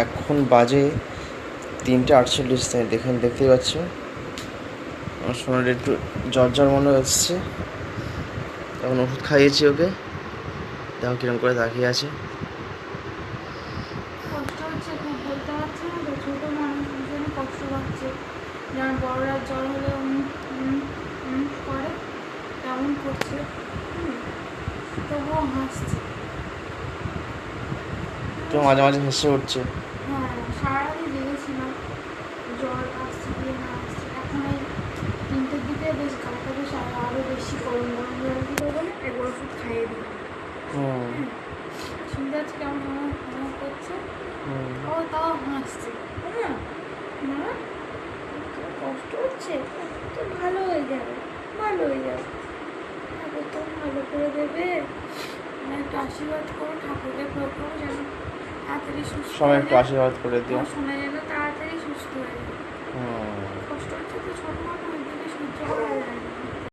এখন বাজে 3:48। দেখতেই পাচ্ছ আমার সোনার একটু জ্বর মনে হচ্ছে। তখন ওষুধ খাইয়েছি ওকে, দেখো কিরম করে তাকিয়ে আছে। কষ্ট হচ্ছে খুব, বলতে পারছে না তো, ছোটো মানুষ ভীষণই কষ্ট পাচ্ছে। যেমন বড়রা জ্বর হলে করে তেমন করছে, তবুও হাসছে। তো মাঝে মাঝে হেসে উঠছে। হ্যাঁ, সারারাতই জেগেছিলাম, জ্বর আসছে কি না আসছে। এখন এই 3টের দিকে বেশ গাটা বেশ আরও বেশি গরম গরম জল কী করবো না, একবার ওষুধ খাইয়ে দিই। শুনতে পাচ্ছি কেমন কেমন করছে, ও তাও হাসছে। হ্যাঁ মা, কষ্ট হচ্ছে তো, ভালো হয়ে যাবে, ভালো হয়ে যাবে, ঠাকুর তো ভালো করে দেবে। একটু আশীর্বাদ করো, ঠাকুরকে প্রভু যেন তাড়াতাড়ি সুস্থ সবাই হয়ে একটু যায়, আশীর্বাদ করে দিও। আমার শোনা যেন তাড়াতাড়ি সুস্থ হয়ে যায়। কষ্ট হচ্ছে তো ছোটো